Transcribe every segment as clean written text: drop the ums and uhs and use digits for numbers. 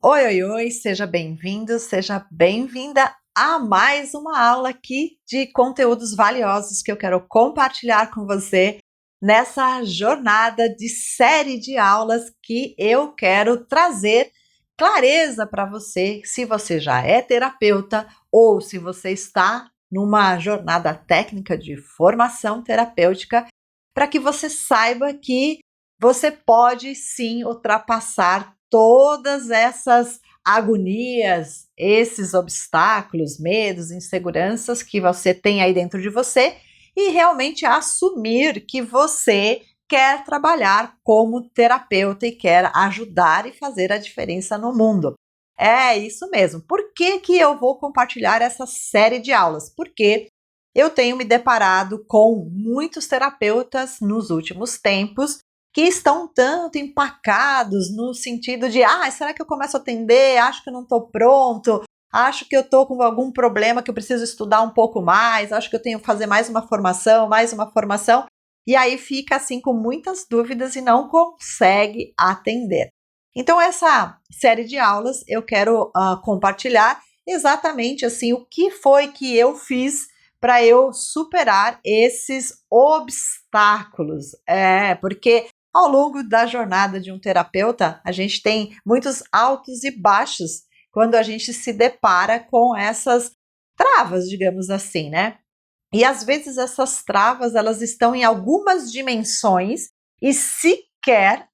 Oi, oi, oi, seja bem-vindo, seja bem-vinda a mais uma aula aqui de conteúdos valiosos que eu quero compartilhar com você nessa jornada de série de aulas que eu quero trazer clareza para você, se você já é terapeuta ou se você está numa jornada técnica de formação terapêutica, para que você saiba que você pode sim ultrapassar todas essas agonias, esses obstáculos, medos, inseguranças que você tem aí dentro de você e realmente assumir que você quer trabalhar como terapeuta e quer ajudar e fazer a diferença no mundo. É isso mesmo. Por que que eu vou compartilhar essa série de aulas? Porque eu tenho me deparado com muitos terapeutas nos últimos tempos que estão tanto empacados no sentido de, será que eu começo a atender? Acho que eu não estou pronto, acho que eu estou com algum problema que eu preciso estudar um pouco mais, acho que eu tenho que fazer mais uma formação, e aí fica assim com muitas dúvidas e não consegue atender. Então essa série de aulas eu quero compartilhar exatamente assim o que foi que eu fiz para eu superar esses obstáculos. Porque ao longo da jornada de um terapeuta, a gente tem muitos altos e baixos quando a gente se depara com essas travas, digamos assim, né? E às vezes essas travas, elas estão em algumas dimensões e sequer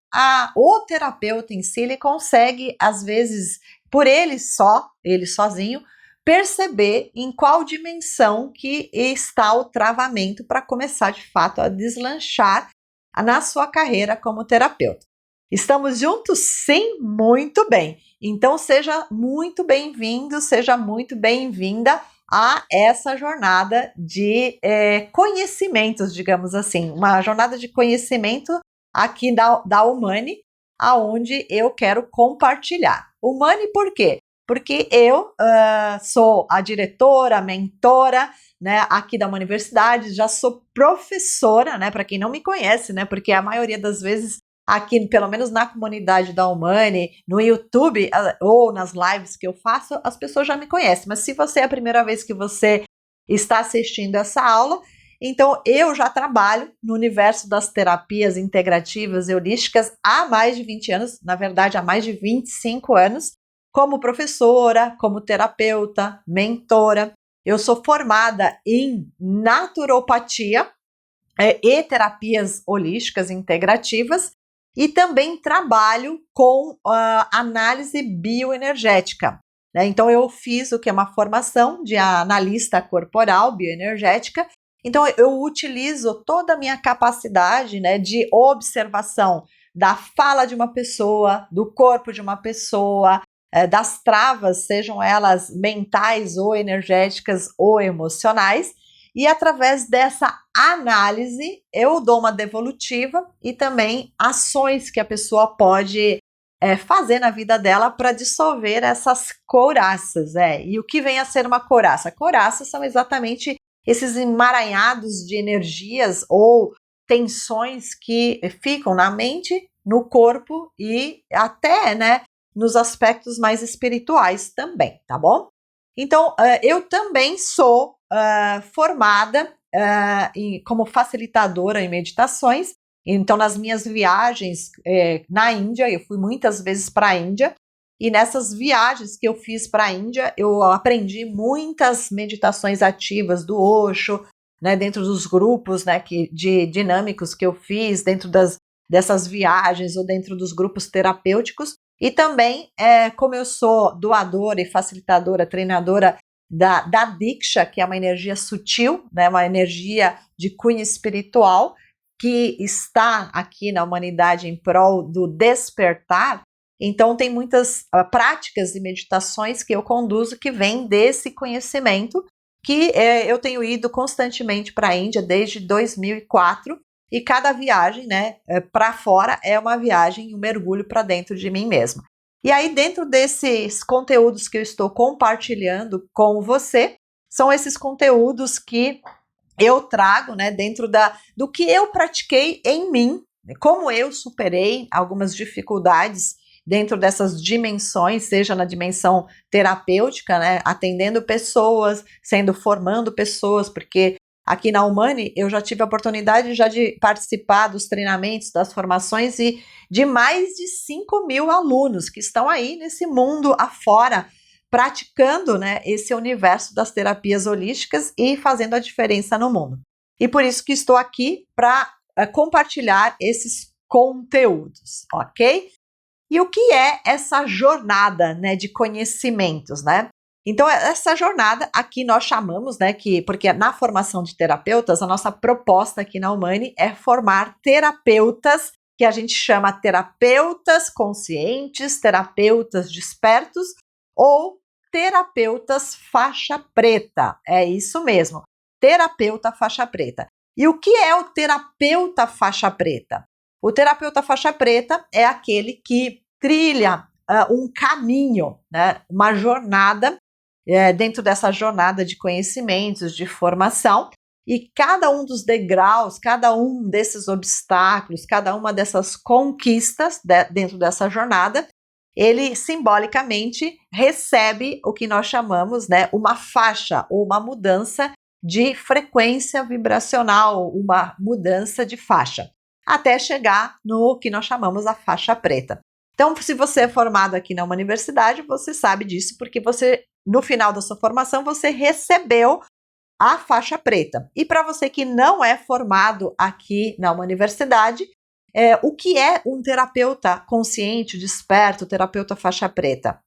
o terapeuta em si, ele consegue, às vezes, por ele só, ele sozinho, perceber em qual dimensão que está o travamento para começar, de fato, a deslanchar na sua carreira como terapeuta. Estamos juntos? Sim, muito bem. Então seja muito bem-vindo, seja muito bem-vinda a essa jornada de conhecimentos, digamos assim, uma jornada de conhecimento aqui da Humani, aonde eu quero compartilhar. Humani por quê? Porque eu sou a diretora, a mentora, né, aqui da universidade, já sou professora, né, para quem não me conhece, né, porque a maioria das vezes aqui, pelo menos na comunidade da Humani, no YouTube ou nas lives que eu faço, as pessoas já me conhecem, mas se você é a primeira vez que você está assistindo essa aula, então eu já trabalho no universo das terapias integrativas e holísticas há mais de 20 anos, na verdade há mais de 25 anos, como professora, como terapeuta, mentora. Eu sou formada em naturopatia e terapias holísticas integrativas e também trabalho com análise bioenergética. Né? Então, eu fiz o que é uma formação de analista corporal bioenergética. Então, eu utilizo toda a minha capacidade, né, de observação da fala de uma pessoa, do corpo de uma pessoa, das travas, sejam elas mentais ou energéticas ou emocionais, e através dessa análise eu dou uma devolutiva e também ações que a pessoa pode fazer na vida dela para dissolver essas couraças. E o que vem a ser uma couraça? Couraças são exatamente esses emaranhados de energias ou tensões que ficam na mente, no corpo e até, né, nos aspectos mais espirituais também, tá bom? Então, eu também sou formada como facilitadora em meditações. Então, nas minhas viagens na Índia, eu fui muitas vezes para a Índia, e nessas viagens que eu fiz para a Índia, eu aprendi muitas meditações ativas do Osho, né, dentro dos grupos, né, de dinâmicos que eu fiz, dentro dessas viagens ou dentro dos grupos terapêuticos. E também, como eu sou doadora e facilitadora, treinadora da Diksha, que é uma energia sutil, né, uma energia de cunho espiritual, que está aqui na humanidade em prol do despertar. Então, tem muitas práticas e meditações que eu conduzo que vêm desse conhecimento, que eu tenho ido constantemente para a Índia desde 2004, e cada viagem, né, para fora é uma viagem, um mergulho para dentro de mim mesma. E aí, dentro desses conteúdos que eu estou compartilhando com você, são esses conteúdos que eu trago, né, dentro do que eu pratiquei em mim, como eu superei algumas dificuldades dentro dessas dimensões, seja na dimensão terapêutica, né, atendendo pessoas, formando pessoas, porque aqui na Humani eu já tive a oportunidade de participar dos treinamentos, das formações e de mais de 5.000 alunos que estão aí nesse mundo afora, praticando, né, esse universo das terapias holísticas e fazendo a diferença no mundo. E por isso que estou aqui para compartilhar esses conteúdos, ok? E o que é essa jornada, né, de conhecimentos, né? Então, essa jornada aqui nós chamamos, né, porque na formação de terapeutas, a nossa proposta aqui na Humani é formar terapeutas, que a gente chama terapeutas conscientes, terapeutas despertos ou terapeutas faixa preta. É isso mesmo, terapeuta faixa preta. E o que é o terapeuta faixa preta? O terapeuta faixa preta é aquele que trilha um caminho, né, uma jornada, dentro dessa jornada de conhecimentos, de formação, e cada um dos degraus, cada um desses obstáculos, cada uma dessas conquistas dentro dessa jornada, ele simbolicamente recebe o que nós chamamos, né, uma faixa ou uma mudança de frequência vibracional, uma mudança de faixa, até chegar no que nós chamamos a faixa preta. Então, se você é formado aqui na universidade, você sabe disso, porque você, no final da sua formação, você recebeu a faixa preta. E para você que não é formado aqui na universidade, o que é um terapeuta consciente, desperto, terapeuta faixa preta?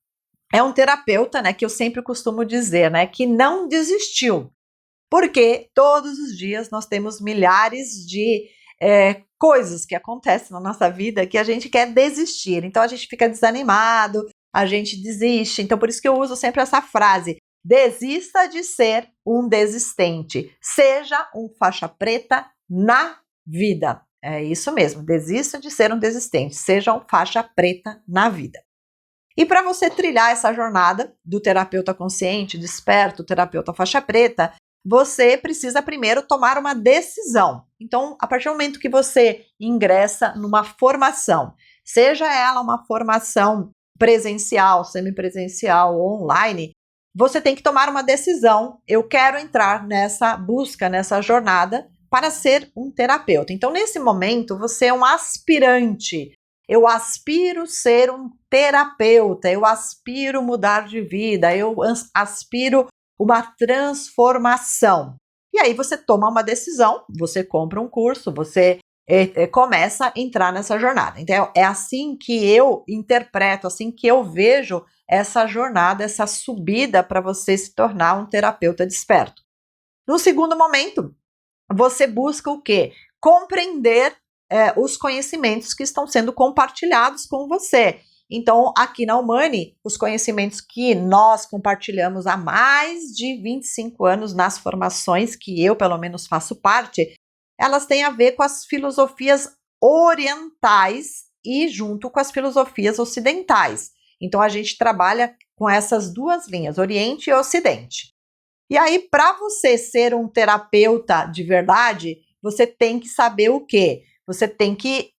É um terapeuta, né, que eu sempre costumo dizer, né, que não desistiu, porque todos os dias nós temos milhares de coisas que acontecem na nossa vida que a gente quer desistir. Então a gente fica desanimado, a gente desiste. Então por isso que eu uso sempre essa frase: desista de ser um desistente, seja um faixa preta na vida. É isso mesmo, desista de ser um desistente, seja um faixa preta na vida. E para você trilhar essa jornada do terapeuta consciente, desperto, terapeuta faixa preta, você precisa primeiro tomar uma decisão. Então, a partir do momento que você ingressa numa formação, seja ela uma formação presencial, semipresencial ou online, você tem que tomar uma decisão. Eu quero entrar nessa busca, nessa jornada para ser um terapeuta. Então, nesse momento, você é um aspirante. Eu aspiro ser um terapeuta, eu aspiro mudar de vida, eu aspiro uma transformação. E aí você toma uma decisão, você compra um curso, você começa a entrar nessa jornada. Então é assim que eu interpreto, assim que eu vejo essa jornada, essa subida para você se tornar um terapeuta desperto. No segundo momento, você busca o quê? Compreender os conhecimentos que estão sendo compartilhados com você. Então, aqui na Humani, os conhecimentos que nós compartilhamos há mais de 25 anos nas formações que eu, pelo menos, faço parte, elas têm a ver com as filosofias orientais e junto com as filosofias ocidentais. Então, a gente trabalha com essas duas linhas, Oriente e Ocidente. E aí, para você ser um terapeuta de verdade, você tem que saber o quê? Você tem que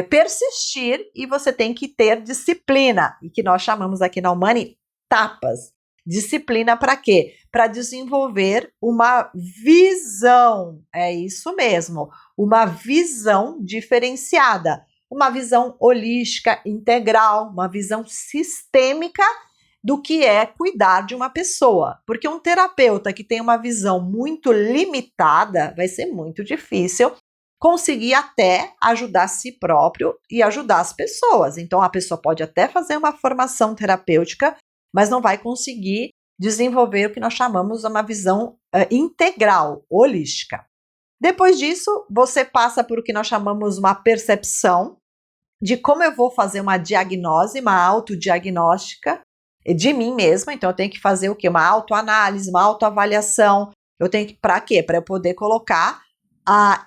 persistir e você tem que ter disciplina, e que nós chamamos aqui na Humani tapas. Disciplina para quê? Para desenvolver uma visão, é isso mesmo, uma visão diferenciada, uma visão holística, integral, uma visão sistêmica do que é cuidar de uma pessoa. Porque um terapeuta que tem uma visão muito limitada, vai ser muito difícil conseguir até ajudar a si próprio e ajudar as pessoas. Então, a pessoa pode até fazer uma formação terapêutica, mas não vai conseguir desenvolver o que nós chamamos de uma visão integral, holística. Depois disso, você passa por o que nós chamamos uma percepção de como eu vou fazer uma diagnose, uma autodiagnóstica de mim mesma. Então, eu tenho que fazer o quê? Uma autoanálise, uma autoavaliação. Eu tenho que, para quê? Para eu poder colocar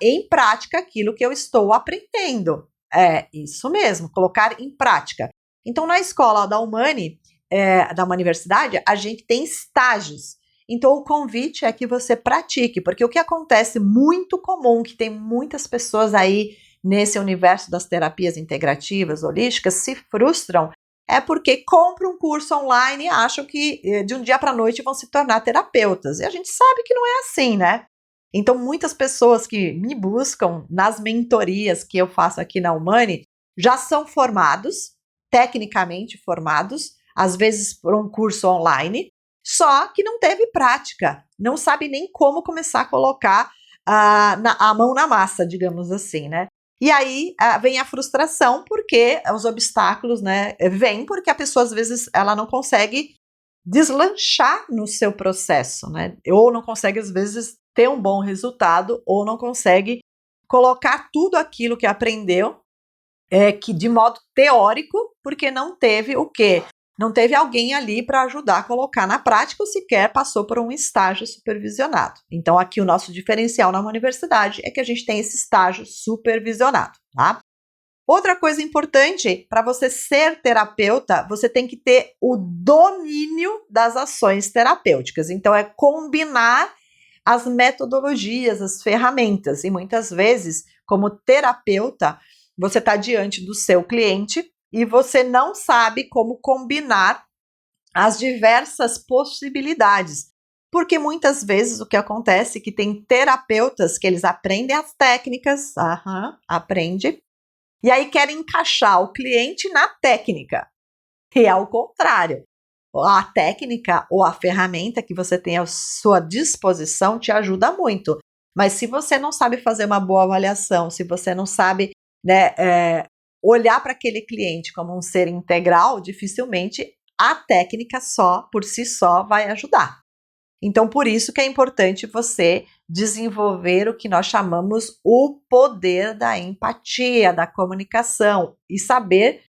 em prática aquilo que eu estou aprendendo. É isso mesmo, colocar em prática. Então, na escola da Humani, da uma universidade, a gente tem estágios. Então, o convite é que você pratique, porque o que acontece muito comum, que tem muitas pessoas aí nesse universo das terapias integrativas, holísticas, se frustram é porque compram um curso online e acham que de um dia para a noite vão se tornar terapeutas. E a gente sabe que não é assim, né? Então, muitas pessoas que me buscam nas mentorias que eu faço aqui na Humani já são formados, tecnicamente formados, às vezes por um curso online, só que não teve prática, não sabe nem como começar a colocar a mão na massa, digamos assim, né? E aí vem a frustração, porque os obstáculos, né, vêm porque a pessoa, às vezes, ela não consegue deslanchar no seu processo, né? Ou não consegue, às vezes, ter um bom resultado, ou não consegue colocar tudo aquilo que aprendeu, que de modo teórico, porque não teve o quê? Não teve alguém ali para ajudar a colocar na prática ou sequer passou por um estágio supervisionado. Então, aqui o nosso diferencial na universidade é que a gente tem esse estágio supervisionado, tá? Outra coisa importante, para você ser terapeuta, você tem que ter o domínio das ações terapêuticas. Então, é combinar as metodologias, as ferramentas. E muitas vezes, como terapeuta, você está diante do seu cliente e você não sabe como combinar as diversas possibilidades. Porque muitas vezes o que acontece é que tem terapeutas que eles aprendem as técnicas, aprende, e aí querem encaixar o cliente na técnica. E é o contrário. A técnica ou a ferramenta que você tem à sua disposição te ajuda muito. Mas se você não sabe fazer uma boa avaliação, se você não sabe, né, olhar para aquele cliente como um ser integral, dificilmente a técnica só, por si só, vai ajudar. Então, por isso que é importante você desenvolver o que nós chamamos o poder da empatia, da comunicação e saber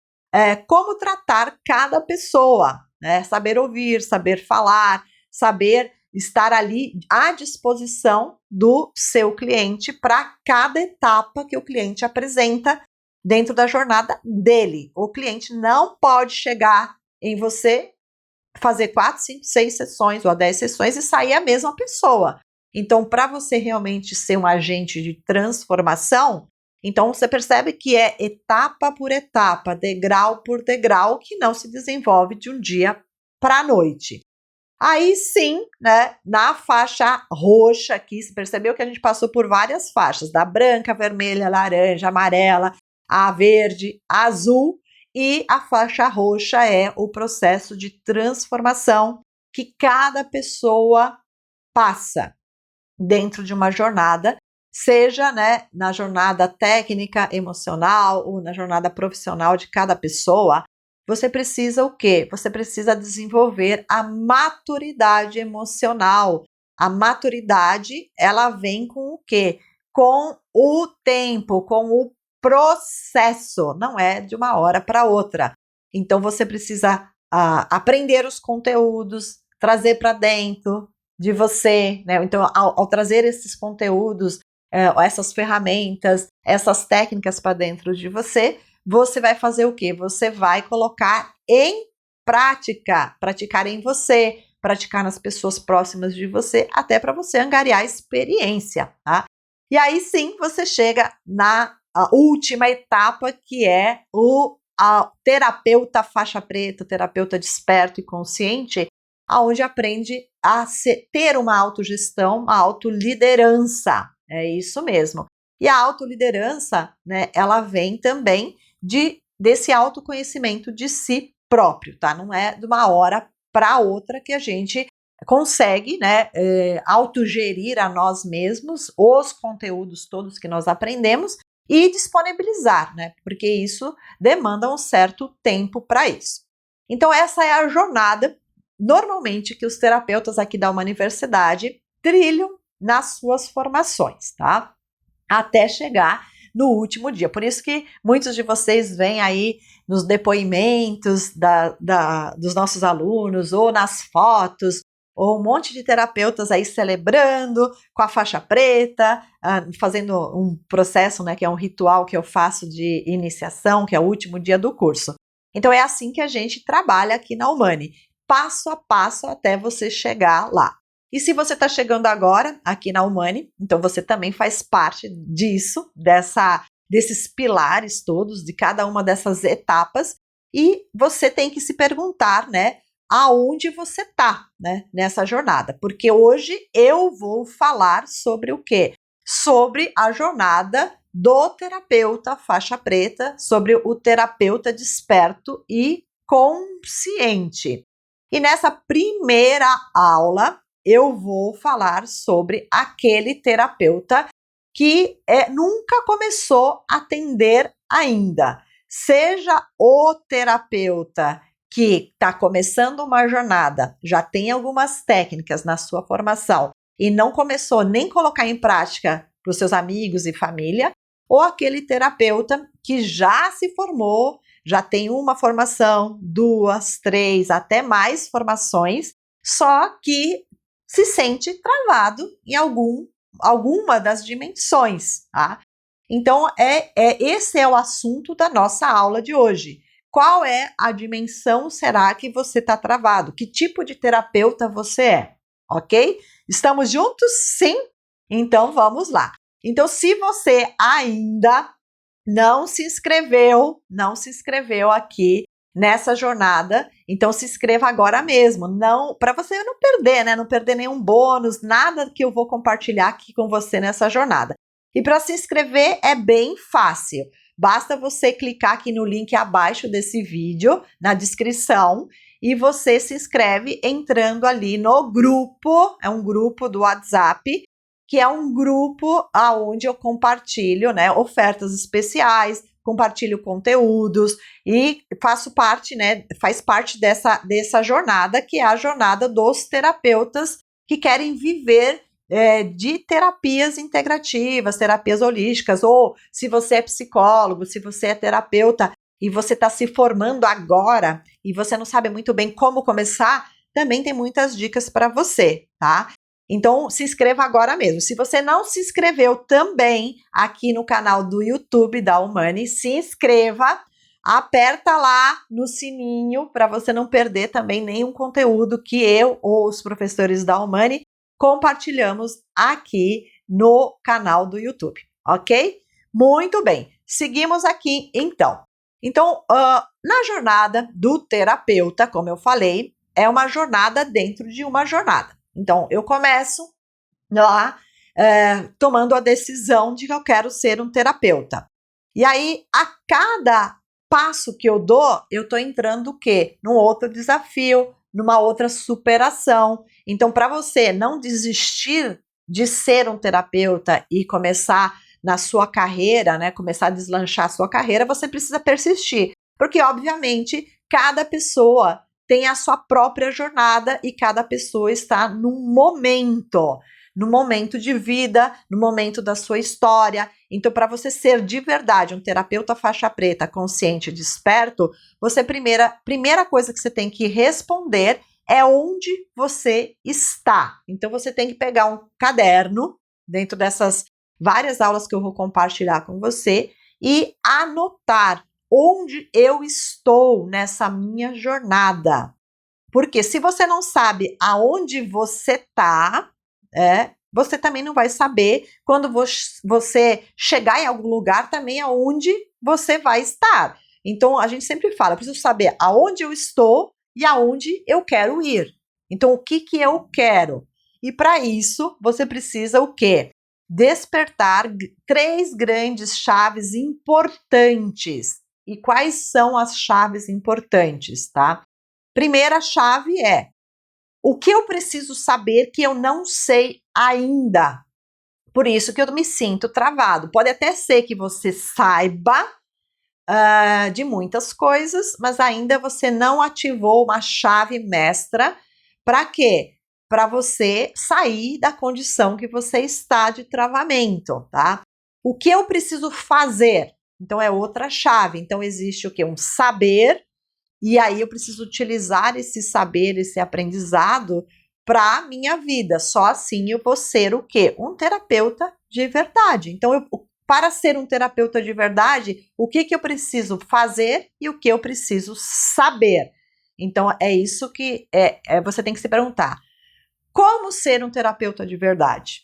como tratar cada pessoa, né? Saber ouvir, saber falar, saber estar ali à disposição do seu cliente para cada etapa que o cliente apresenta dentro da jornada dele. O cliente não pode chegar em você, fazer 4, 5, 6 sessões ou 10 sessões e sair a mesma pessoa. Então, para você realmente ser um agente de transformação, então você percebe que é etapa por etapa, degrau por degrau, que não se desenvolve de um dia para a noite. Aí sim, né, na faixa roxa aqui, você percebeu que a gente passou por várias faixas, da branca, vermelha, laranja, amarela, a verde, a azul, e a faixa roxa é o processo de transformação que cada pessoa passa dentro de uma jornada, seja, né, na jornada técnica, emocional ou na jornada profissional de cada pessoa. Você precisa o quê? Você precisa desenvolver a maturidade emocional. A maturidade, ela vem com o quê? Com o tempo, com o processo, não é de uma hora para outra. Então, você precisa aprender os conteúdos, trazer para dentro de você, né? Então, ao trazer esses conteúdos, essas ferramentas, essas técnicas para dentro de você, você vai fazer o quê? Você vai colocar em prática, praticar em você, praticar nas pessoas próximas de você, até para você angariar experiência, tá? E aí sim, você chega na última etapa, que é o terapeuta faixa preta, terapeuta desperto e consciente, aonde aprende a ter uma autogestão, uma autoliderança. É isso mesmo. E a autoliderança, né, ela vem também desse autoconhecimento de si próprio, tá? Não é de uma hora para outra que a gente consegue, né, autogerir a nós mesmos os conteúdos todos que nós aprendemos e disponibilizar, né? Porque isso demanda um certo tempo para isso. Então, essa é a jornada, normalmente, que os terapeutas aqui da universidade trilham nas suas formações, tá? Até chegar no último dia. Por isso que muitos de vocês vêm aí nos depoimentos dos nossos alunos ou nas fotos, ou um monte de terapeutas aí celebrando com a faixa preta, fazendo um processo, né, que é um ritual que eu faço de iniciação, que é o último dia do curso. Então, é assim que a gente trabalha aqui na Humani, passo a passo até você chegar lá. E se você está chegando agora aqui na Humani, então você também faz parte disso, desses pilares todos, de cada uma dessas etapas, e você tem que se perguntar, né, aonde você está, né, nessa jornada. Porque hoje eu vou falar sobre o quê? Sobre a jornada do terapeuta faixa preta, sobre o terapeuta desperto e consciente. E nessa primeira aula eu vou falar sobre aquele terapeuta que nunca começou a atender ainda. Seja o terapeuta que está começando uma jornada, já tem algumas técnicas na sua formação e não começou nem colocar em prática para os seus amigos e família, ou aquele terapeuta que já se formou, já tem uma formação, 2, 3, até mais formações, só que se sente travado em alguma das dimensões, tá? Então, esse é o assunto da nossa aula de hoje. Qual é a dimensão será que você está travado? Que tipo de terapeuta você é? Ok? Estamos juntos? Sim? Então, vamos lá. Então, se você ainda não se inscreveu aqui nessa jornada, então se inscreva agora mesmo, não, para você não perder, né? Não perder nenhum bônus, nada que eu vou compartilhar aqui com você nessa jornada. E para se inscrever é bem fácil. Basta você clicar aqui no link abaixo desse vídeo, na descrição, e você se inscreve entrando ali no grupo, é um grupo do WhatsApp, que é um grupo onde eu compartilho, né, ofertas especiais, compartilho conteúdos e faço parte, né, faz parte dessa jornada, que é a jornada dos terapeutas que querem viver de terapias integrativas, terapias holísticas, ou se você é psicólogo, se você é terapeuta e você está se formando agora e você não sabe muito bem como começar, também tem muitas dicas para você, tá? Então, se inscreva agora mesmo. Se você não se inscreveu também aqui no canal do YouTube da Humani, se inscreva, aperta lá no sininho para você não perder também nenhum conteúdo que eu ou os professores da Humani compartilhamos aqui no canal do YouTube, ok? Muito bem, seguimos aqui então. Então, na jornada do terapeuta, como eu falei, é uma jornada dentro de uma jornada. Então, eu começo lá tomando a decisão de que eu quero ser um terapeuta. E aí, a cada passo que eu dou, eu estou entrando o quê? Num outro desafio, numa outra superação. Então, para você não desistir de ser um terapeuta e começar na sua carreira, né, começar a deslanchar a sua carreira, você precisa persistir. Porque, obviamente, cada pessoa tem a sua própria jornada e cada pessoa está num momento de vida, no momento da sua história. Então, para você ser de verdade um terapeuta faixa preta, consciente e desperto, você primeira coisa que você tem que responder é onde você está. Então, você tem que pegar um caderno, dentro dessas várias aulas que eu vou compartilhar com você, e anotar onde eu estou nessa minha jornada. Porque se você não sabe aonde você está, você também não vai saber quando você chegar em algum lugar também aonde você vai estar. Então, a gente sempre fala, eu preciso saber aonde eu estou e aonde eu quero ir. Então, o que eu quero? E para isso, você precisa o quê? Despertar 3 grandes chaves importantes. E quais são as chaves importantes, tá? Primeira chave é: o que eu preciso saber que eu não sei ainda? Por isso que eu me sinto travado. Pode até ser que você saiba de muitas coisas, mas ainda você não ativou uma chave mestra. Para quê? Para você sair da condição que você está de travamento, tá? O que eu preciso fazer? Então é outra chave. Então existe o quê? Um saber, e aí eu preciso utilizar esse saber, esse aprendizado para a minha vida. Só assim eu vou ser o quê? Um terapeuta de verdade. Então, para ser um terapeuta de verdade, o que eu preciso fazer e o que eu preciso saber? Então, é isso que você tem que se perguntar. Como ser um terapeuta de verdade?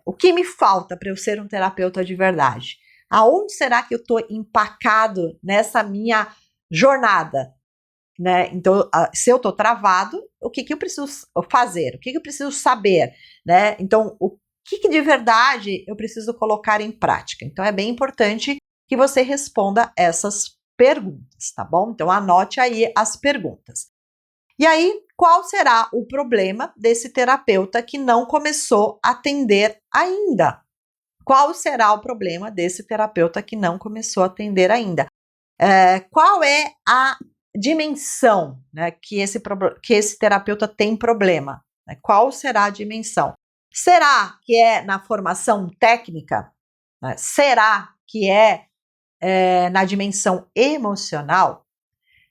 O que me falta para eu ser um terapeuta de verdade? Aonde será que eu estou empacado nessa minha jornada? Né? Então, se eu estou travado, o que eu preciso fazer? O que eu preciso saber? Né? Então, o que de verdade eu preciso colocar em prática? Então, é bem importante que você responda essas perguntas, tá bom? Então, anote aí as perguntas. E aí, qual será o problema desse terapeuta que não começou a atender ainda? Qual será o problema desse terapeuta que não começou a atender ainda? Qual é a dimensão, né, que esse terapeuta tem problema? Né? Qual será a dimensão? Será que é na formação técnica? Né? Será que é na dimensão emocional?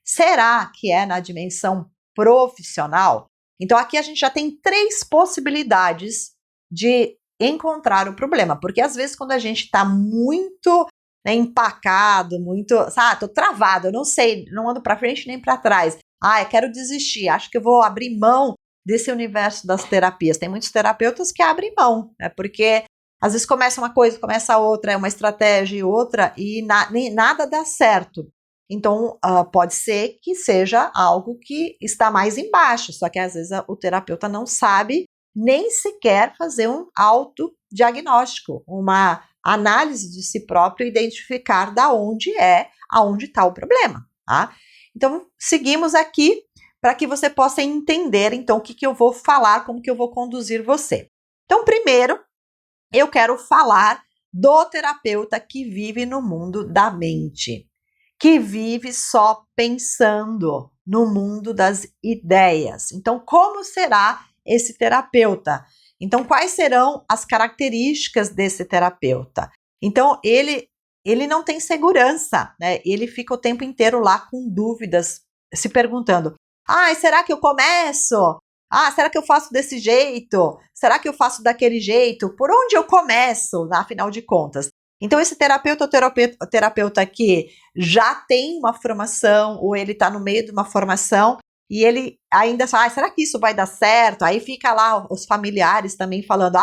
Será que é na dimensão profissional? Então, aqui a gente já tem 3 possibilidades de encontrar o problema, porque às vezes quando a gente está muito, né, empacado, muito, tô travado, eu não sei, não ando para frente nem para trás. Eu quero desistir, acho que eu vou abrir mão desse universo das terapias. Tem muitos terapeutas que abrem mão, né, porque às vezes começa uma coisa, começa outra, é uma estratégia e outra, e nada dá certo. Então, pode ser que seja algo que está mais embaixo, só que às vezes o terapeuta não sabe nem sequer fazer um autodiagnóstico, uma análise de si próprio, identificar aonde está o problema, tá? Então, seguimos aqui para que você possa entender, então, o que eu vou falar, como que eu vou conduzir você. Então, primeiro, eu quero falar do terapeuta que vive no mundo da mente, que vive só pensando no mundo das ideias. Então, como será esse terapeuta? Então, quais serão as características desse terapeuta? Então, ele não tem segurança, né? Ele fica o tempo inteiro lá com dúvidas, se perguntando: será que eu começo? Será que eu faço desse jeito? Será que eu faço daquele jeito? Por onde eu começo, afinal de contas? Então, esse terapeuta que já tem uma formação, ou ele está no meio de uma formação, e ele ainda fala, será que isso vai dar certo? Aí fica lá os familiares também falando,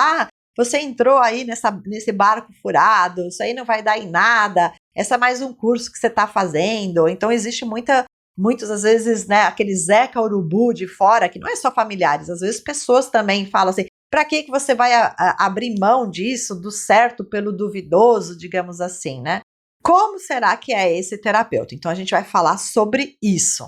você entrou aí nesse barco furado, isso aí não vai dar em nada, esse é mais um curso que você está fazendo. Então, existe muitos, às vezes, né, aquele Zeca Urubu de fora, que não é só familiares, às vezes pessoas também falam assim, para que você vai abrir mão disso, do certo pelo duvidoso, digamos assim, né? Como será que é esse terapeuta? Então, a gente vai falar sobre isso.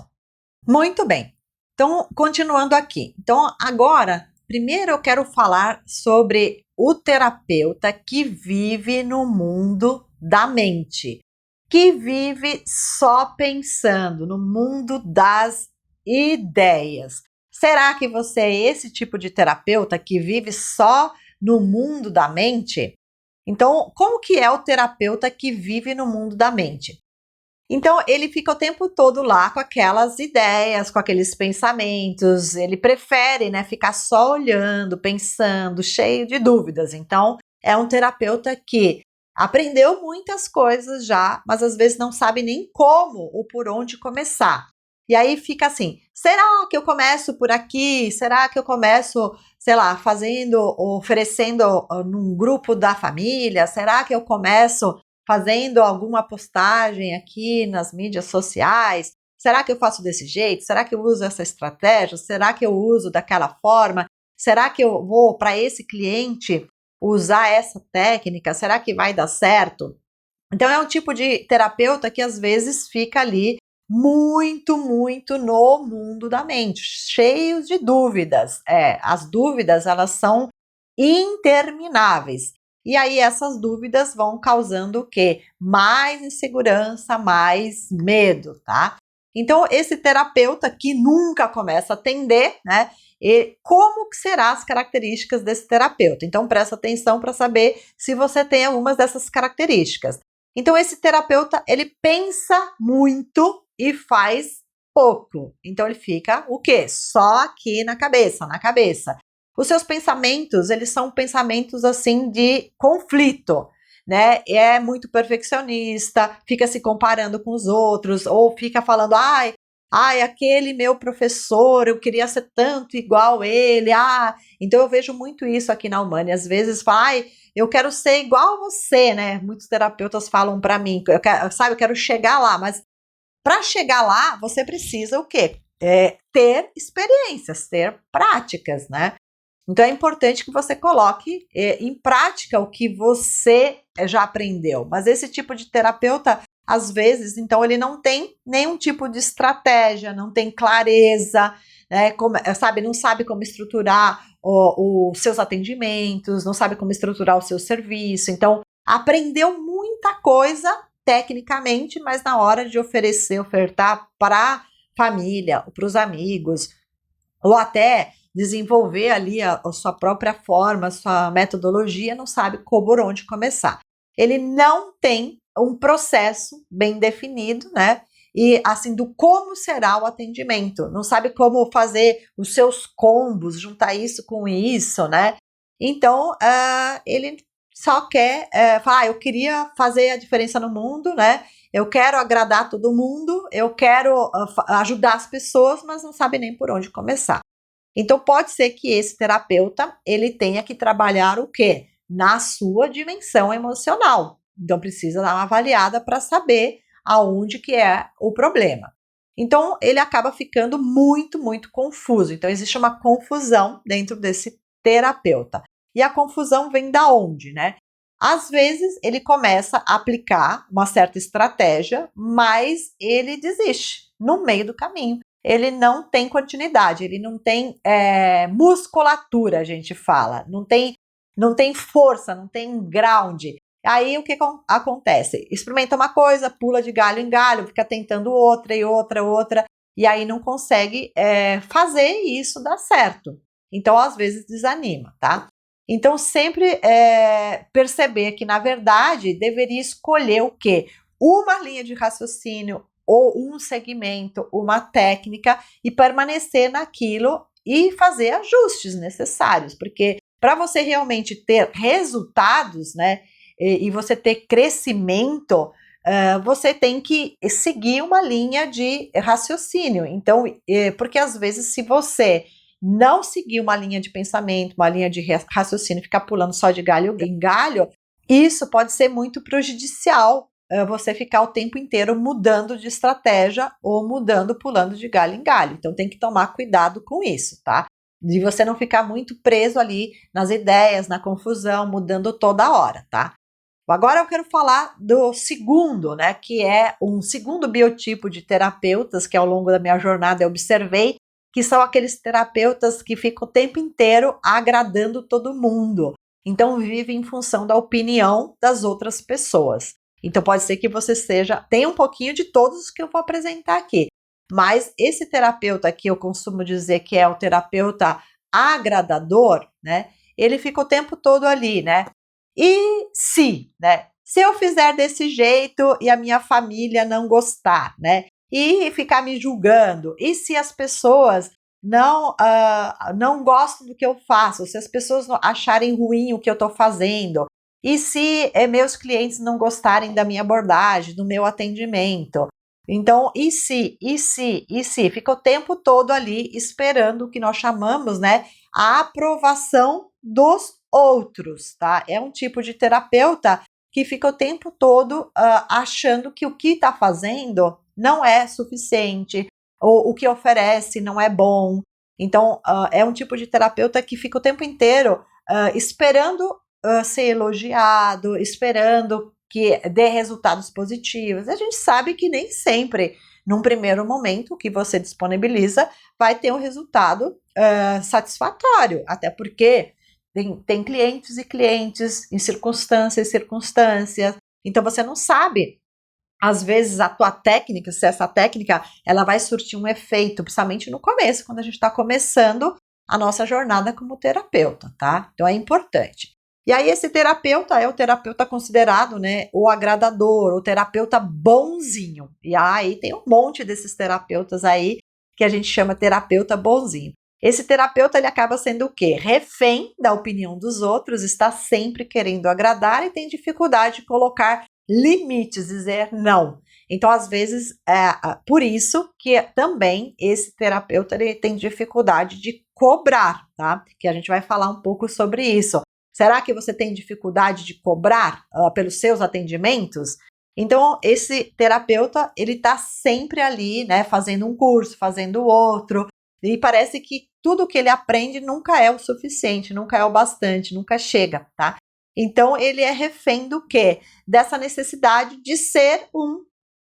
Muito bem. Então, continuando aqui. Então, agora, primeiro eu quero falar sobre o terapeuta que vive no mundo da mente, que vive só pensando no mundo das ideias. Será que você é esse tipo de terapeuta que vive só no mundo da mente? Então, como que é o terapeuta que vive no mundo da mente? Então, ele fica o tempo todo lá com aquelas ideias, com aqueles pensamentos, ele prefere, né, ficar só olhando, pensando, cheio de dúvidas. Então, é um terapeuta que aprendeu muitas coisas já, mas às vezes não sabe nem como ou por onde começar. E aí fica assim, será que eu começo por aqui? Será que eu começo, sei lá, oferecendo num grupo da família? Será que eu começo fazendo alguma postagem aqui nas mídias sociais? Será que eu faço desse jeito? Será que eu uso essa estratégia? Será que eu uso daquela forma? Será que eu vou, para esse cliente, usar essa técnica? Será que vai dar certo? Então, é um tipo de terapeuta que às vezes fica ali muito no mundo da mente, cheios de dúvidas. As dúvidas, elas são intermináveis. E aí essas dúvidas vão causando o quê? Mais insegurança, mais medo, tá? Então, esse terapeuta que nunca começa a atender, né? E como que serão as características desse terapeuta? Então, presta atenção para saber se você tem algumas dessas características. Então, esse terapeuta, ele pensa muito e faz pouco. Então, ele fica o quê? Só aqui na cabeça, Os seus pensamentos, eles são pensamentos, assim, de conflito, né? É muito perfeccionista, fica se comparando com os outros, ou fica falando, Ai, aquele meu professor, eu queria ser tanto igual ele. Então eu vejo muito isso aqui na Humane. Às vezes fala, ai, eu quero ser igual a você, né? Muitos terapeutas falam para mim, eu quero chegar lá, mas para chegar lá, você precisa o quê? Ter experiências, ter práticas, né? Então é importante que você coloque em prática o que você já aprendeu. Mas esse tipo de terapeuta, às vezes, então ele não tem nenhum tipo de estratégia, não tem clareza, né, não sabe como estruturar os seus atendimentos, não sabe como estruturar o seu serviço. Então, aprendeu muita coisa tecnicamente, mas na hora de ofertar para a família, para os amigos, ou até desenvolver ali a sua própria forma, a sua metodologia, não sabe por onde começar. Ele não tem um processo bem definido, né? E assim, do como será o atendimento, não sabe como fazer os seus combos, juntar isso com isso, né? Então, ele só quer falar, eu queria fazer a diferença no mundo, né? Eu quero agradar todo mundo, eu quero ajudar as pessoas, mas não sabe nem por onde começar. Então pode ser que esse terapeuta ele tenha que trabalhar o quê? Na sua dimensão emocional. Então precisa dar uma avaliada para saber aonde que é o problema. Então ele acaba ficando muito, muito confuso. Então existe uma confusão dentro desse terapeuta. E a confusão vem da onde, né? Às vezes ele começa a aplicar uma certa estratégia, mas ele desiste no meio do caminho. Ele não tem continuidade, ele não tem musculatura, a gente fala, não tem força, não tem ground. Aí o que acontece? Experimenta uma coisa, pula de galho em galho, fica tentando outra e outra, e aí não consegue fazer isso dar certo. Então, às vezes, desanima, tá? Então, sempre perceber que, na verdade, deveria escolher o quê? Uma linha de raciocínio ou um segmento, uma técnica e permanecer naquilo e fazer ajustes necessários, porque para você realmente ter resultados, né, e você ter crescimento, você tem que seguir uma linha de raciocínio. Então, porque às vezes se você não seguir uma linha de pensamento, uma linha de raciocínio, ficar pulando só de galho em galho, isso pode ser muito prejudicial. Você ficar o tempo inteiro mudando de estratégia ou pulando de galho em galho. Então tem que tomar cuidado com isso, tá? De você não ficar muito preso ali nas ideias, na confusão, mudando toda hora, tá? Agora eu quero falar do segundo, né? Que é um segundo biotipo de terapeutas que ao longo da minha jornada eu observei, que são aqueles terapeutas que ficam o tempo inteiro agradando todo mundo. Então vivem em função da opinião das outras pessoas. Então pode ser que você tenha um pouquinho de todos os que eu vou apresentar aqui. Mas esse terapeuta que eu costumo dizer que é o terapeuta agradador, né? Ele fica o tempo todo ali, né? E né? Se eu fizer desse jeito e a minha família não gostar, né? E ficar me julgando, e se as pessoas não gostam do que eu faço, se as pessoas acharem ruim o que eu estou fazendo, e se meus clientes não gostarem da minha abordagem, do meu atendimento. Então, e se, fica o tempo todo ali esperando o que nós chamamos, né, a aprovação dos outros, tá? É um tipo de terapeuta que fica o tempo todo achando que o que está fazendo não é suficiente, ou o que oferece não é bom. Então, é um tipo de terapeuta que fica o tempo inteiro esperando ser elogiado, esperando que dê resultados positivos. A gente sabe que nem sempre, num primeiro momento, o que você disponibiliza vai ter um resultado satisfatório, até porque tem clientes e clientes em circunstâncias e circunstâncias, então você não sabe, às vezes, a tua técnica, se essa técnica ela vai surtir um efeito, principalmente no começo, quando a gente está começando a nossa jornada como terapeuta, tá? Então é importante. E aí esse terapeuta é o terapeuta considerado, né, o agradador, o terapeuta bonzinho. E aí tem um monte desses terapeutas aí que a gente chama terapeuta bonzinho. Esse terapeuta ele acaba sendo o quê? Refém da opinião dos outros, está sempre querendo agradar e tem dificuldade de colocar limites, dizer não. Então, às vezes, por isso que também esse terapeuta ele tem dificuldade de cobrar, tá? Que a gente vai falar um pouco sobre isso. Será que você tem dificuldade de cobrar pelos seus atendimentos? Então, esse terapeuta, ele tá sempre ali, né, fazendo um curso, fazendo outro, e parece que tudo que ele aprende nunca é o suficiente, nunca é o bastante, nunca chega, tá? Então, ele é refém do quê? Dessa necessidade de ser um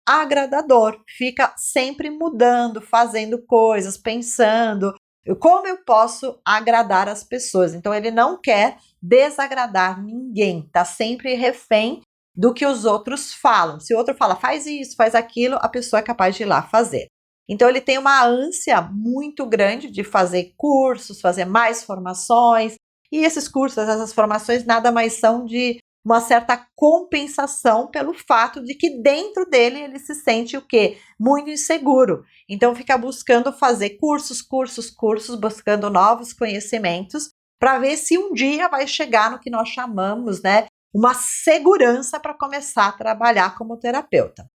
agradador, fica sempre mudando, fazendo coisas, pensando como eu posso agradar as pessoas. Então, ele não quer desagradar ninguém, tá sempre refém do que os outros falam. Se o outro fala, faz isso, faz aquilo, a pessoa é capaz de ir lá fazer. Então, ele tem uma ânsia muito grande de fazer cursos, fazer mais formações, e esses cursos, essas formações, nada mais são de uma certa compensação pelo fato de que dentro dele ele se sente o quê? Muito inseguro. Então, fica buscando fazer cursos, buscando novos conhecimentos, para ver se um dia vai chegar no que nós chamamos, né, uma segurança para começar a trabalhar como terapeuta.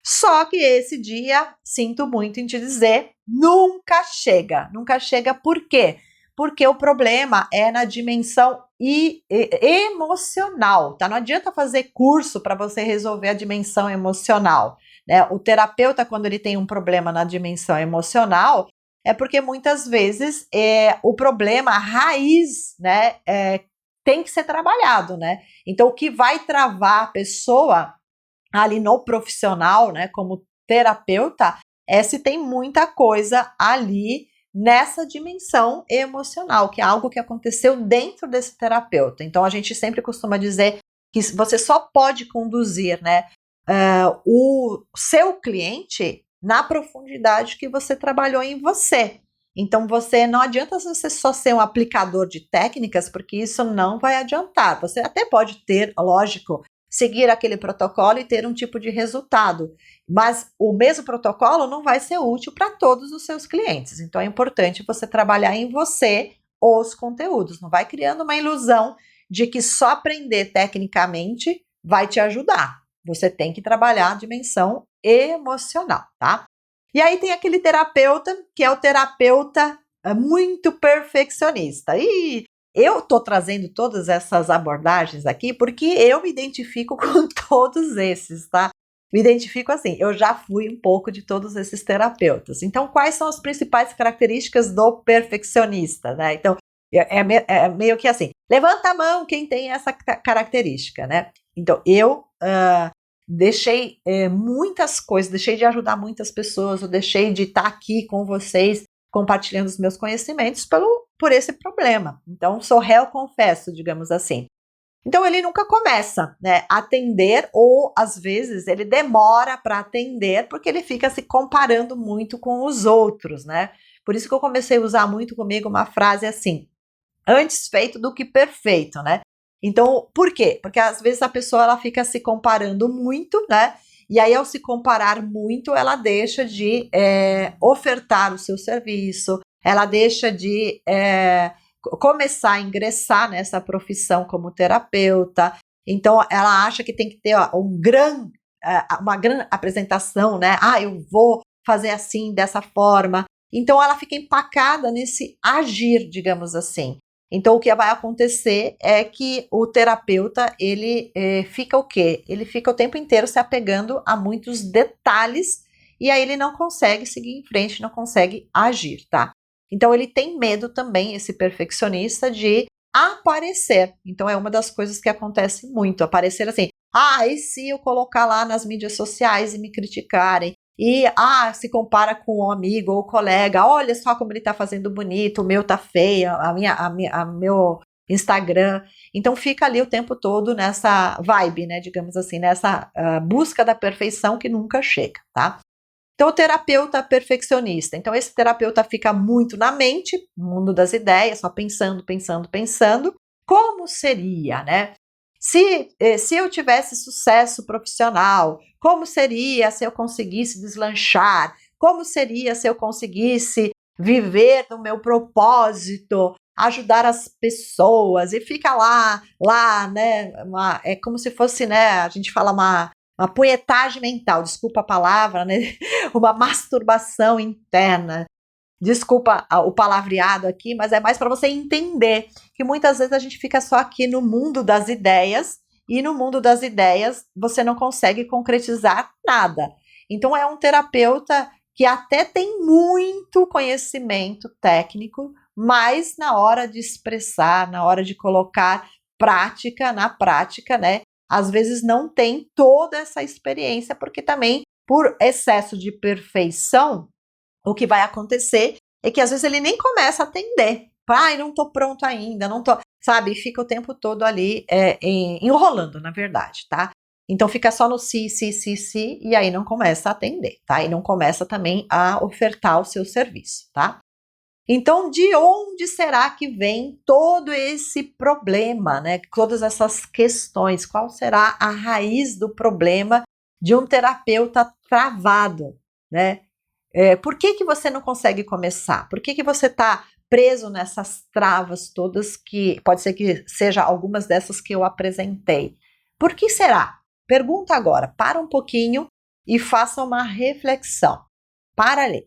Só que esse dia, sinto muito em te dizer, nunca chega. Nunca chega por quê? Porque o problema é na dimensão emocional, tá? Não adianta fazer curso para você resolver a dimensão emocional, né? O terapeuta, quando ele tem um problema na dimensão emocional, é porque muitas vezes o problema, a raiz, né, tem que ser trabalhado, né? Então, o que vai travar a pessoa ali no profissional, né, como terapeuta, é se tem muita coisa ali nessa dimensão emocional, que é algo que aconteceu dentro desse terapeuta. Então, a gente sempre costuma dizer que você só pode conduzir, né, o seu cliente na profundidade que você trabalhou em você. Então, você não adianta você só ser um aplicador de técnicas, porque isso não vai adiantar. Você até pode ter, lógico, seguir aquele protocolo e ter um tipo de resultado, mas o mesmo protocolo não vai ser útil para todos os seus clientes. Então, é importante você trabalhar em você os conteúdos. Não vai criando uma ilusão de que só aprender tecnicamente vai te ajudar. Você tem que trabalhar a dimensão emocional, tá? E aí tem aquele terapeuta que é o terapeuta muito perfeccionista. E eu tô trazendo todas essas abordagens aqui porque eu me identifico com todos esses, tá? Me identifico assim, eu já fui um pouco de todos esses terapeutas. Então, quais são as principais características do perfeccionista, né? Então, é meio que assim, levanta a mão quem tem essa característica, né? Então, eu deixei muitas coisas, deixei de ajudar muitas pessoas, eu deixei de estar aqui com vocês, compartilhando os meus conhecimentos por esse problema. Então, sou réu confesso, digamos assim. Então, ele nunca começa, né, a atender, ou às vezes ele demora para atender, porque ele fica se comparando muito com os outros, né? Por isso que eu comecei a usar muito comigo uma frase assim, antes feito do que perfeito, né? Então, por quê? Porque às vezes a pessoa ela fica se comparando muito, né? E aí, ao se comparar muito, ela deixa de ofertar o seu serviço, ela deixa de começar a ingressar nessa profissão como terapeuta. Então, ela acha que tem que ter uma grande apresentação, né? Ah, eu vou fazer assim, dessa forma. Então, ela fica empacada nesse agir, digamos assim. Então, o que vai acontecer é que o terapeuta, ele fica o quê? Ele fica o tempo inteiro se apegando a muitos detalhes e aí ele não consegue seguir em frente, não consegue agir, tá? Então, ele tem medo também, esse perfeccionista, de aparecer. Então, é uma das coisas que acontece muito, aparecer assim, e se eu colocar lá nas mídias sociais e me criticarem? E, se compara com um amigo ou colega, olha só como ele tá fazendo bonito, o meu tá feio, meu Instagram. Então, fica ali o tempo todo nessa vibe, né, digamos assim, nessa busca da perfeição que nunca chega, tá? Então, o terapeuta perfeccionista. Então, esse terapeuta fica muito na mente, no mundo das ideias, só pensando, pensando, pensando. Como seria, né? Se eu tivesse sucesso profissional, como seria se eu conseguisse deslanchar? Como seria se eu conseguisse viver no meu propósito, ajudar as pessoas? E fica lá, né? É como se fosse, né? A gente fala uma punhetagem mental, desculpa a palavra, né? Uma masturbação interna. Desculpa o palavreado aqui, mas é mais para você entender que muitas vezes a gente fica só aqui no mundo das ideias e no mundo das ideias você não consegue concretizar nada. Então é um terapeuta que até tem muito conhecimento técnico, mas na hora de expressar, na hora de colocar prática na prática, né? Às vezes não tem toda essa experiência, porque também por excesso de perfeição, o que vai acontecer é que às vezes ele nem começa a atender. Ai, não tô pronto ainda, não tô, sabe? Fica o tempo todo ali enrolando, na verdade, tá? Então fica só no si, e aí não começa a atender, tá? E não começa também a ofertar o seu serviço, tá? Então, de onde será que vem todo esse problema, né? Todas essas questões, qual será a raiz do problema de um terapeuta travado, né? Por que você não consegue começar? Por que você está preso nessas travas todas que pode ser que seja algumas dessas que eu apresentei? Por que será? Pergunta agora, para um pouquinho e faça uma reflexão. Para ali,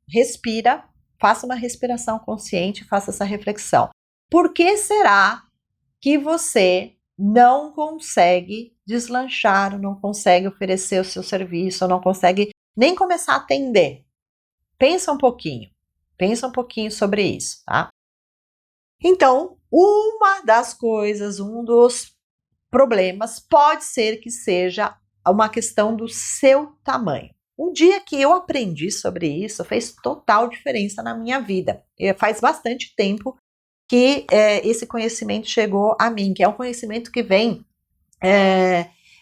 respira, faça uma respiração consciente, faça essa reflexão. Por que será que você não consegue deslanchar, não consegue oferecer o seu serviço, não consegue nem começar a atender? Pensa um pouquinho sobre isso, tá? Então, uma das coisas, um dos problemas pode ser que seja uma questão do seu tamanho. Um dia que eu aprendi sobre isso fez total diferença na minha vida. Faz bastante tempo que esse conhecimento chegou a mim, que é um conhecimento que vem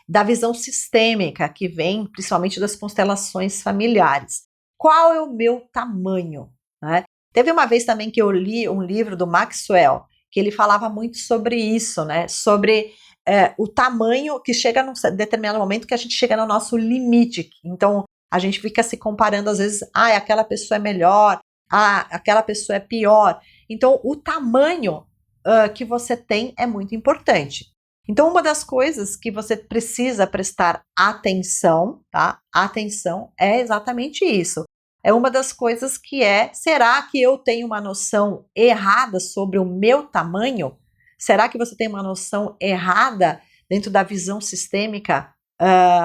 da visão sistêmica, que vem principalmente das constelações familiares. Qual é o meu tamanho? Né? Teve uma vez também que eu li um livro do Maxwell, que ele falava muito sobre isso, né? Sobre o tamanho que chega num determinado momento que a gente chega no nosso limite. Então, a gente fica se comparando às vezes, aquela pessoa é melhor, aquela pessoa é pior. Então, o tamanho que você tem é muito importante. Então, uma das coisas que você precisa prestar atenção, tá? Atenção é exatamente isso. É uma das coisas que será que eu tenho uma noção errada sobre o meu tamanho? Será que você tem uma noção errada dentro da visão sistêmica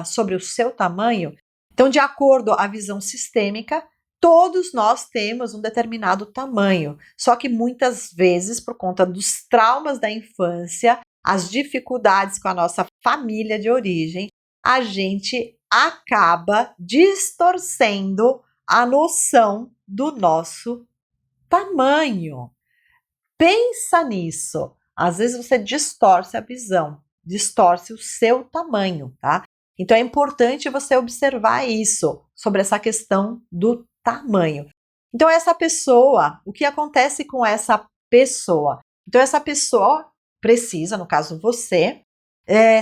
sobre o seu tamanho? Então, de acordo com a visão sistêmica, todos nós temos um determinado tamanho, só que muitas vezes, por conta dos traumas da infância, as dificuldades com a nossa família de origem, a gente acaba distorcendo a noção do nosso tamanho. Pensa nisso. Às vezes você distorce a visão, distorce o seu tamanho, tá? Então é importante você observar isso, sobre essa questão do tamanho. Então essa pessoa, o que acontece com essa pessoa? Então essa pessoa precisa, no caso você,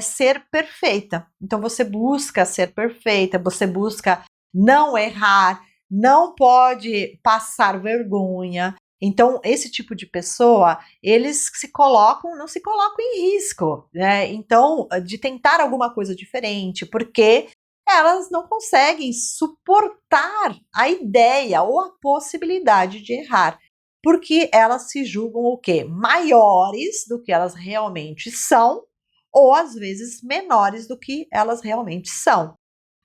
ser perfeita. Então você busca ser perfeita, você busca não errar, não pode passar vergonha. Então, esse tipo de pessoa, eles não se colocam em risco, né? Então, de tentar alguma coisa diferente, porque elas não conseguem suportar a ideia ou a possibilidade de errar, porque elas se julgam o quê? Maiores do que elas realmente são, ou às vezes menores do que elas realmente são.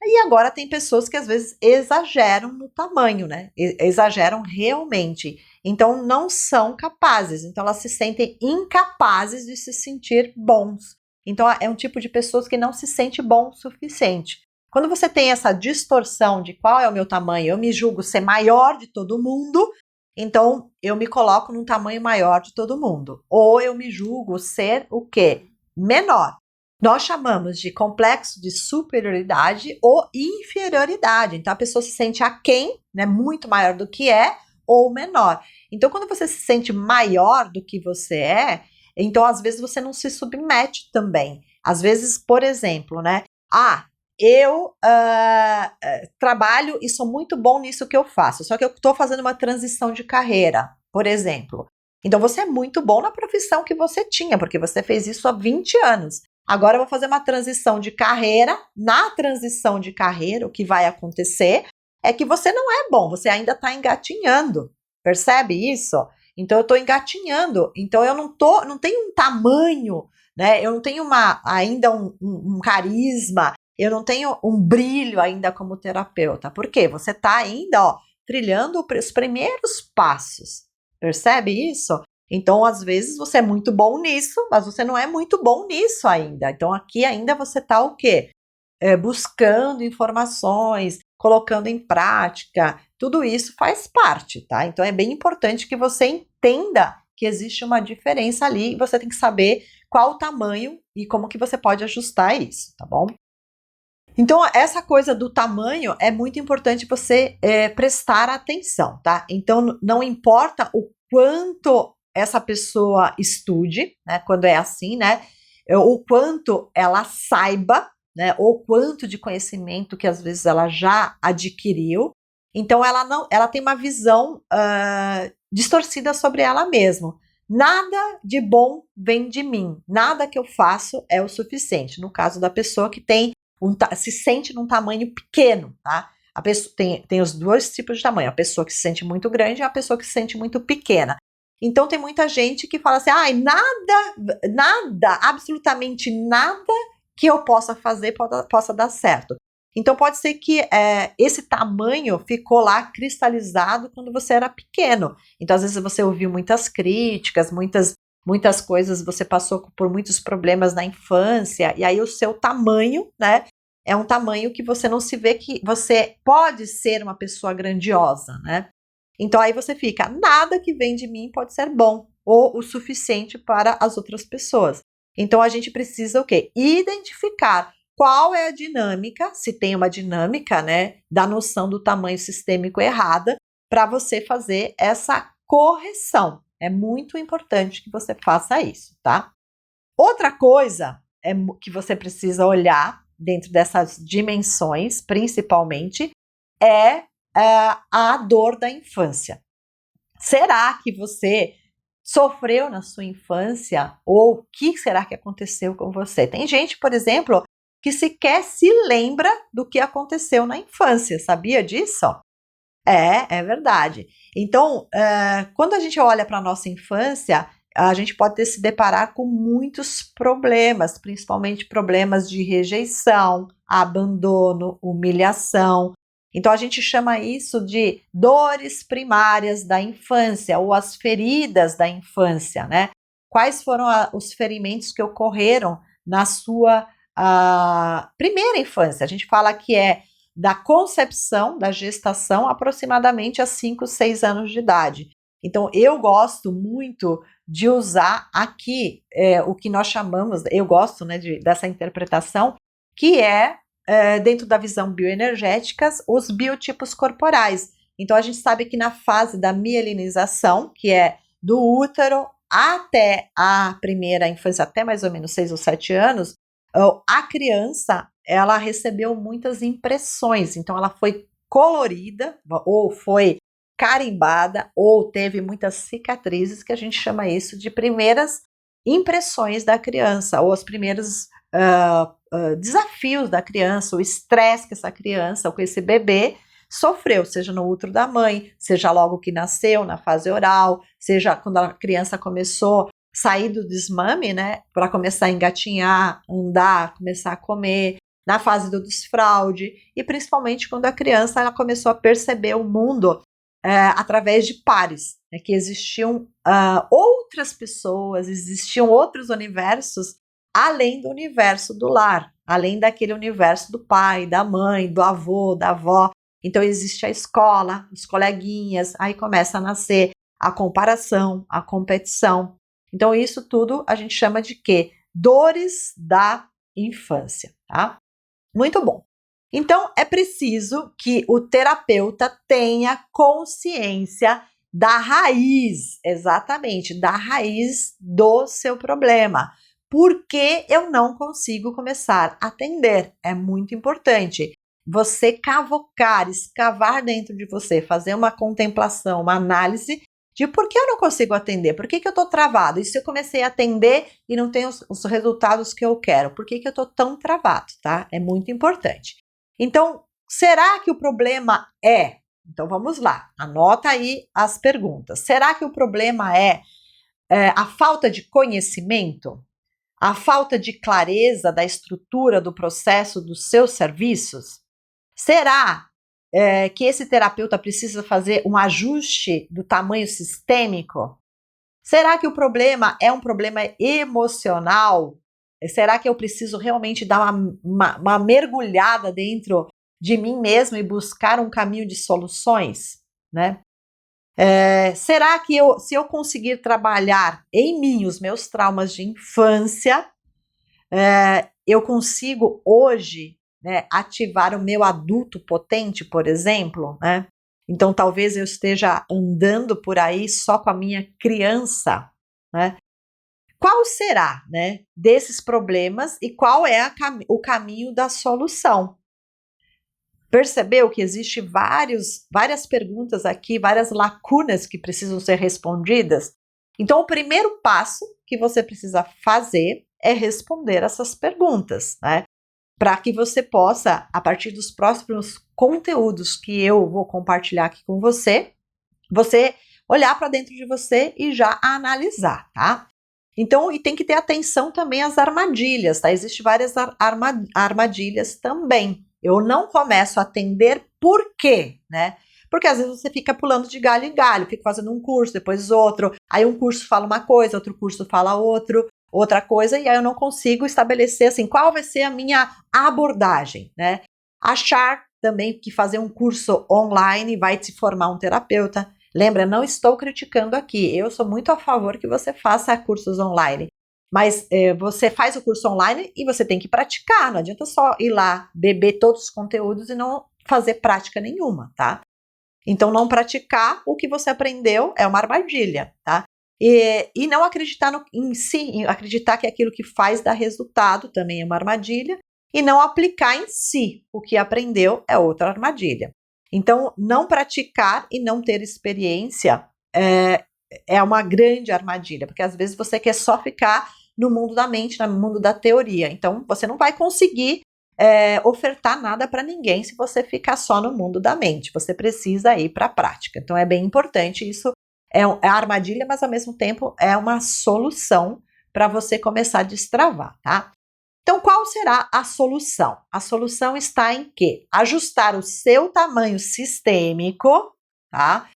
E agora tem pessoas que às vezes exageram no tamanho, né? Exageram realmente. Então não são capazes. Então elas se sentem incapazes de se sentir bons. Então é um tipo de pessoas que não se sente bom o suficiente. Quando você tem essa distorção de qual é o meu tamanho, eu me julgo ser maior de todo mundo, então eu me coloco num tamanho maior de todo mundo. Ou eu me julgo ser o quê? Menor. Nós chamamos de complexo de superioridade ou inferioridade. Então, a pessoa se sente aquém, né, muito maior do que ou menor. Então, quando você se sente maior do que você então, às vezes, você não se submete também. Às vezes, por exemplo, né? Eu trabalho e sou muito bom nisso que eu faço, só que eu estou fazendo uma transição de carreira, por exemplo. Então, você é muito bom na profissão que você tinha, porque você fez isso há 20 anos. agora eu vou fazer uma transição de carreira. Na transição de carreira, o que vai acontecer é que você não é bom, você ainda está engatinhando. Percebe isso? Então eu estou engatinhando, então eu não tenho um tamanho, né? Eu não tenho ainda um carisma, eu não tenho um brilho ainda como terapeuta. Por quê? Você está ainda, ó, trilhando os primeiros passos. Percebe isso? Então, às vezes, você é muito bom nisso, mas você não é muito bom nisso ainda. Então, aqui ainda você está o quê? Buscando informações, colocando em prática, tudo isso faz parte, tá? Então é bem importante que você entenda que existe uma diferença ali e você tem que saber qual o tamanho e como que você pode ajustar isso, tá bom? Então essa coisa do tamanho é muito importante você prestar atenção, tá? Então não importa o quanto essa pessoa estude, né? Quando é assim, né? O quanto ela saiba, né, ou quanto de conhecimento que às vezes ela já adquiriu. Então ela tem uma visão distorcida sobre ela mesma. Nada de bom vem de mim, nada que eu faço é o suficiente. No caso da pessoa que se sente num tamanho pequeno, tá? A pessoa tem os dois tipos de tamanho, a pessoa que se sente muito grande e a pessoa que se sente muito pequena. Então tem muita gente que fala assim, nada, absolutamente nada que eu possa fazer possa dar certo. Então pode ser que esse tamanho ficou lá cristalizado quando você era pequeno. Então às vezes você ouviu muitas críticas, muitas coisas, você passou por muitos problemas na infância, e aí o seu tamanho, né, é um tamanho que você não se vê que você pode ser uma pessoa grandiosa, né? Então aí você fica, nada que vem de mim pode ser bom ou o suficiente para as outras pessoas. Então a gente precisa o quê? Identificar qual é a dinâmica, se tem uma dinâmica, né, da noção do tamanho sistêmico errada, para você fazer essa correção. É muito importante que você faça isso, tá? Outra coisa que você precisa olhar dentro dessas dimensões, principalmente, é a dor da infância. Será que você sofreu na sua infância? Ou o que será que aconteceu com você? Tem gente, por exemplo, que sequer se lembra do que aconteceu na infância, sabia disso? É verdade. Então, quando a gente olha para a nossa infância, a gente pode se deparar com muitos problemas, principalmente problemas de rejeição, abandono, humilhação. Então, a gente chama isso de dores primárias da infância ou as feridas da infância, né? Quais foram os ferimentos que ocorreram na sua primeira infância? A gente fala que é da concepção, da gestação, aproximadamente a 5, 6 anos de idade. Então, eu gosto muito de usar aqui o que nós chamamos, eu gosto, né, dessa interpretação, que dentro da visão bioenergética, os biotipos corporais. Então, a gente sabe que na fase da mielinização, que é do útero até a primeira infância, até mais ou menos 6 ou 7 anos, a criança, ela recebeu muitas impressões, então ela foi colorida, ou foi carimbada, ou teve muitas cicatrizes, que a gente chama isso de primeiras impressões da criança, ou os primeiros desafios da criança, o estresse que essa criança, ou que esse bebê sofreu, seja no útero da mãe, seja logo que nasceu, na fase oral, seja quando a criança começou sair do desmame, né, para começar a engatinhar, andar, começar a comer, na fase do desfraude, e principalmente quando a criança ela começou a perceber o mundo através de pares, né, que existiam outras pessoas, existiam outros universos além do universo do lar, além daquele universo do pai, da mãe, do avô, da avó. Então existe a escola, os coleguinhas, aí começa a nascer a comparação, a competição. Então isso tudo a gente chama de quê? Dores da infância, tá? Muito bom. Então é preciso que o terapeuta tenha consciência da raiz, exatamente, da raiz do seu problema. Por que eu não consigo começar a atender? É muito importante. Você cavocar, escavar dentro de você, fazer uma contemplação, uma análise de por que eu não consigo atender, por que eu estou travado, e se eu comecei a atender e não tenho os resultados que eu quero, por que eu estou tão travado, tá? É muito importante. Então, será que o problema é? Então vamos lá, anota aí as perguntas. Será que o problema é a falta de conhecimento? A falta de clareza da estrutura do processo dos seus serviços? Será que esse terapeuta precisa fazer um ajuste do tamanho sistêmico? Será que o problema é um problema emocional? Será que eu preciso realmente dar uma mergulhada dentro de mim mesmo e buscar um caminho de soluções, né? Será que se eu conseguir trabalhar em mim os meus traumas de infância, eu consigo hoje, né, ativar o meu adulto potente, por exemplo, né? Então talvez eu esteja andando por aí só com a minha criança, né? Qual será, né, desses problemas e qual é o caminho da solução? Percebeu que existe várias perguntas aqui, várias lacunas que precisam ser respondidas? Então, o primeiro passo que você precisa fazer é responder essas perguntas, né? Para que você possa, a partir dos próximos conteúdos que eu vou compartilhar aqui com você, você olhar para dentro de você e já analisar, tá? Então, e tem que ter atenção também às armadilhas, tá? Existem várias armadilhas também. Eu não começo a atender por quê, né? Porque às vezes você fica pulando de galho em galho, fica fazendo um curso, depois outro, aí um curso fala uma coisa, outro curso fala outra coisa, e aí eu não consigo estabelecer assim, qual vai ser a minha abordagem, né? Achar também que fazer um curso online vai te formar um terapeuta. Lembra, não estou criticando aqui, eu sou muito a favor que você faça cursos online, mas você faz o curso online e você tem que praticar, não adianta só ir lá, beber todos os conteúdos e não fazer prática nenhuma, tá? Então, não praticar o que você aprendeu é uma armadilha, tá? E não acreditar em si, acreditar que aquilo que faz dá resultado também é uma armadilha, e não aplicar em si o que aprendeu é outra armadilha. Então, não praticar e não ter experiência é uma grande armadilha, porque às vezes você quer só ficar no mundo da mente, no mundo da teoria. Então, você não vai conseguir ofertar nada para ninguém se você ficar só no mundo da mente. Você precisa ir para a prática. Então, é bem importante isso. É a armadilha, mas ao mesmo tempo é uma solução para você começar a destravar, tá? Então, qual será a solução? A solução está em quê? Ajustar o seu tamanho sistêmico, tá?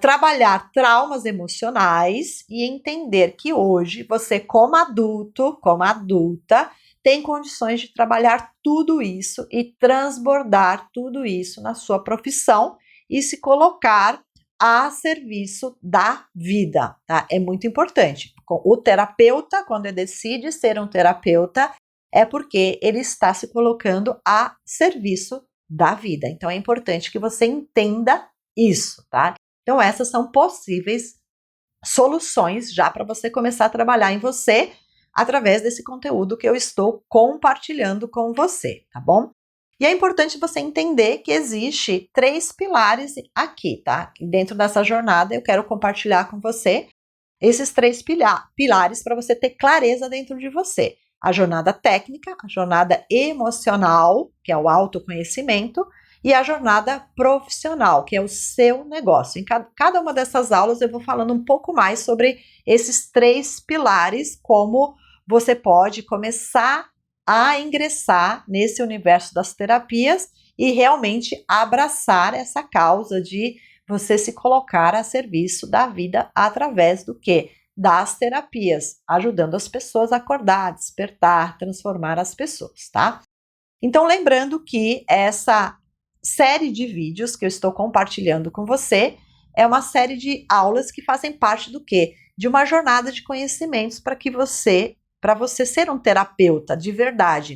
Trabalhar traumas emocionais e entender que hoje você, como adulto, como adulta, tem condições de trabalhar tudo isso e transbordar tudo isso na sua profissão e se colocar a serviço da vida, tá? É muito importante. O terapeuta, quando ele decide ser um terapeuta, é porque ele está se colocando a serviço da vida. Então, é importante que você entenda isso, tá? Então, essas são possíveis soluções já para você começar a trabalhar em você através desse conteúdo que eu estou compartilhando com você, tá bom? E é importante você entender que existe 3 pilares aqui, tá? Dentro dessa jornada eu quero compartilhar com você esses 3 pilares para você ter clareza dentro de você. A jornada técnica, a jornada emocional, que é o autoconhecimento, e a jornada profissional, que é o seu negócio. Em cada uma dessas aulas eu vou falando um pouco mais sobre esses 3 pilares, como você pode começar a ingressar nesse universo das terapias e realmente abraçar essa causa de você se colocar a serviço da vida através do quê? Das terapias, ajudando as pessoas a acordar, despertar, transformar as pessoas, tá? Então, lembrando que essa série de vídeos que eu estou compartilhando com você é uma série de aulas que fazem parte do quê? De uma jornada de conhecimentos para você ser um terapeuta de verdade.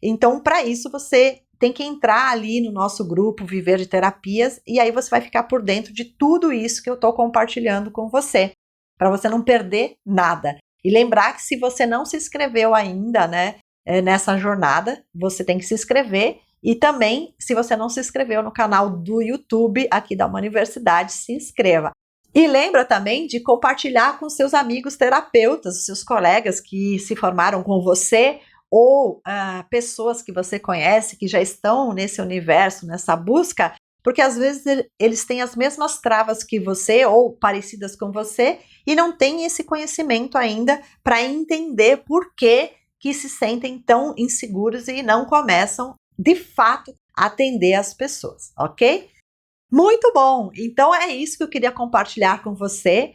Então, para isso, você tem que entrar ali no nosso grupo Viver de Terapias e aí você vai ficar por dentro de tudo isso que eu estou compartilhando com você, para você não perder nada. E lembrar que se você não se inscreveu ainda, né, nessa jornada, você tem que se inscrever. E também, se você não se inscreveu no canal do YouTube aqui da Uma Universidade, se inscreva. E lembra também de compartilhar com seus amigos terapeutas, seus colegas que se formaram com você, ou pessoas que você conhece que já estão nesse universo, nessa busca, porque às vezes eles têm as mesmas travas que você ou parecidas com você e não têm esse conhecimento ainda para entender por que se sentem tão inseguros e não começam de fato a atender as pessoas, ok? Muito bom! Então é isso que eu queria compartilhar com você.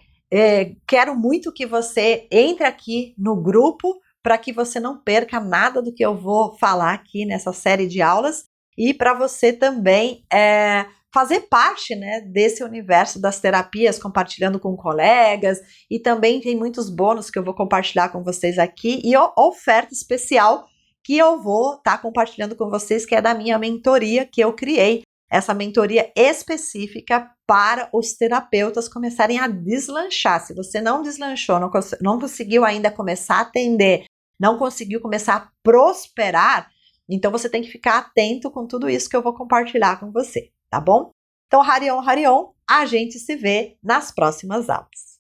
Quero muito que você entre aqui no grupo para que você não perca nada do que eu vou falar aqui nessa série de aulas e para você também fazer parte, né, desse universo das terapias, compartilhando com colegas, e também tem muitos bônus que eu vou compartilhar com vocês aqui e oferta especial que eu vou estar compartilhando com vocês, que é da minha mentoria que eu criei. Essa mentoria específica para os terapeutas começarem a deslanchar. Se você não deslanchou, não conseguiu ainda começar a atender, não conseguiu começar a prosperar, então você tem que ficar atento com tudo isso que eu vou compartilhar com você, tá bom? Então, Harion, Harion, a gente se vê nas próximas aulas.